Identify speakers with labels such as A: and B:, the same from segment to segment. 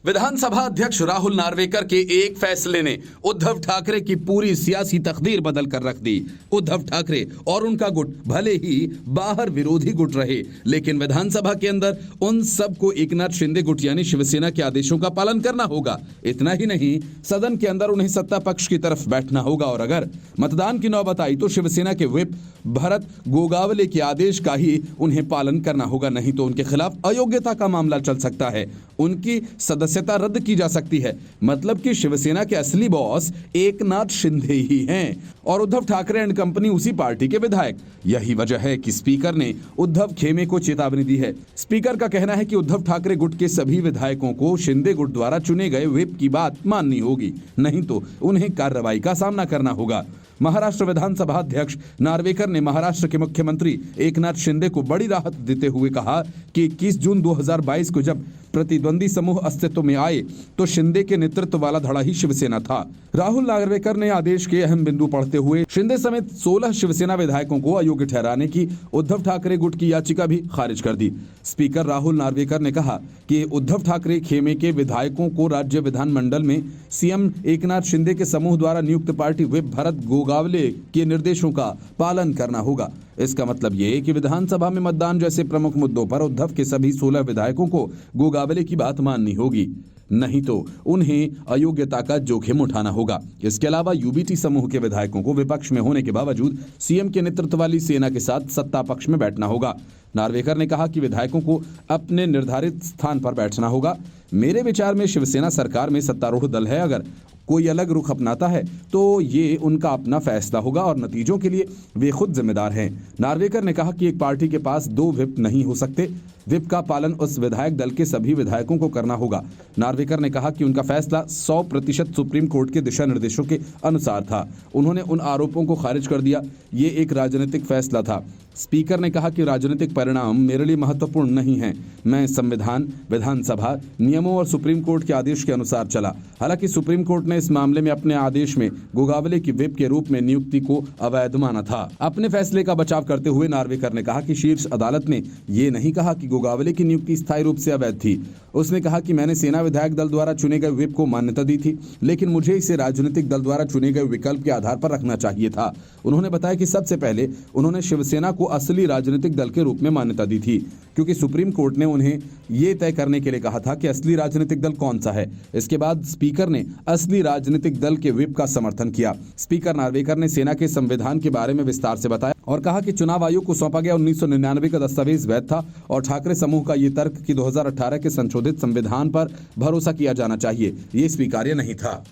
A: विधानसभा अध्यक्ष राहुल नार्वेकर के एक फैसले ने उद्धव ठाकरे की पूरी सियासी तकदीर बदल कर रख दी। उद्धव ठाकरे और उनका गुट भले ही बाहर विरोधी गुट रहे, लेकिन विधानसभा के अंदर उन सबको एकनाथ शिंदे गुट यानी शिवसेना के आदेशों का पालन करना होगा। इतना ही नहीं, सदन के अंदर उन्हें सत्ता पक्ष की तरफ बैठना होगा और अगर मतदान की नौबत आई तो शिवसेना के व्हिप भरत गोगावले के आदेश का ही उन्हें पालन करना होगा, नहीं तो उनके खिलाफ अयोग्यता का मामला चल सकता है, उनकी सदस्यता रद्द की जा सकती है। मतलब कि शिवसेना के असली बॉस एकनाथ शिंदे ही हैं और उद्धव ठाकरे एंड कंपनी उसी पार्टी के विधायक। यही वजह है कि स्पीकर ने उद्धव खेमे को चेतावनी दी है। स्पीकर का कहना है कि उद्धव ठाकरे गुट के सभी विधायकों को शिंदे गुट द्वारा चुने गए व्हिप की बात माननी होगी, नहीं तो उन्हें कार्रवाई का सामना करना होगा। महाराष्ट्र विधानसभा अध्यक्ष नार्वेकर ने महाराष्ट्र के मुख्यमंत्री एकनाथ शिंदे को बड़ी राहत देते हुए कहा कि 21 जून 2022 को जब प्रतिद्वंदी समूह अस्तित्व में आए तो शिंदे के नेतृत्व वाला धड़ा ही शिवसेना था। राहुल नार्वेकर ने आदेश के अहम बिंदु पढ़ते हुए शिंदे समेत 16 शिवसेना विधायकों को अयोग्य ठहराने की उद्धव ठाकरे गुट की याचिका भी खारिज कर दी। स्पीकर राहुल नार्वेकर ने कहा कि उद्धव ठाकरे खेमे के विधायकों को राज्य विधानमंडल में सीएम एकनाथ शिंदे के समूह द्वारा नियुक्त पार्टी व्हिप भरत गोगावले के निर्देशों का पालन करना होगा। इसका मतलब ये कि विधानसभा में मतदान जैसे प्रमुख मुद्दों पर उद्धव के सभी 16 विधायकों को गोगावले की बात माननी होगी, नहीं तो उन्हें अयोग्यता का जोखिम उठाना होगा। इसके अलावा यूबीटी समूह के विधायकों को विपक्ष में होने के बावजूद सीएम के नेतृत्व वाली सेना के साथ सत्ता पक्ष में बैठना होगा। नार्वेकर ने कहा कि विधायकों को अपने निर्धारित स्थान पर बैठना होगा। मेरे विचार में शिवसेना सरकार में सत्तारूढ़ दल है, अगर कोई अलग रुख अपनाता है तो ये उनका अपना फैसला होगा और नतीजों के लिए वे खुद जिम्मेदार हैं। नार्वेकर ने कहा कि एक पार्टी के पास 2 व्हिप नहीं हो सकते, व्हिप का पालन उस विधायक दल के सभी विधायकों को करना होगा। नार्वेकर ने कहा कि उनका फैसला 100% सुप्रीम कोर्ट के दिशा निर्देशों के अनुसार था। उन्होंने उन आरोपों को खारिज कर दिया, ये एक राजनीतिक फैसला था। स्पीकर ने कहा कि राजनीतिक परिणाम मेरे लिए महत्वपूर्ण नहीं है, मैं संविधान, विधानसभा नियमों और सुप्रीम कोर्ट के आदेश के अनुसार चला। हालांकि सुप्रीम कोर्ट ने इस मामले में अपने आदेश में गोगावले की व्हिप के रूप में नियुक्ति को अवैध माना था। अपने फैसले का बचाव करते हुए नार्वेकर ने कहा कि शीर्ष अदालत ने ये नहीं कहा कि गोगावले की नियुक्ति स्थायी रूप से अवैध थी। उसने कहा कि मैंने सेना विधायक दल द्वारा चुने गए व्हिप को मान्यता दी थी, लेकिन मुझे इसे राजनीतिक दल द्वारा चुने गए विकल्प के आधार पर रखना चाहिए था। उन्होंने बताया कि सबसे पहले उन्होंने शिवसेना को असली राजनीतिक दल के रूप में मान्यता दी थी, क्योंकि सुप्रीम कोर्ट ने उन्हें यह तय करने के लिए कहा था कि असली राजनीतिक दल कौन सा है। इसके बाद स्पीकर ने असली राजनीतिक दल के व्हिप का समर्थन किया। स्पीकर नार्वेकर ने सेना के संविधान के बारे में विस्तार से बताया और कहा कि चुनाव आयोग को सौंपा गया 1999 का दस्तावेज वैध था और ठाकरे समूह का ये तर्क कि 2018 के संशोधित संविधान पर भरोसा किया जाना चाहिए, ये स्वीकार्य नहीं था।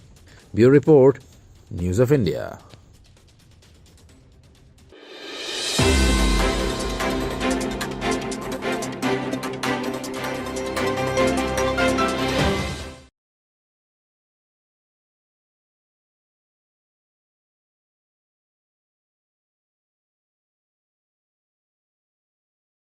B: Bureau report, news of India.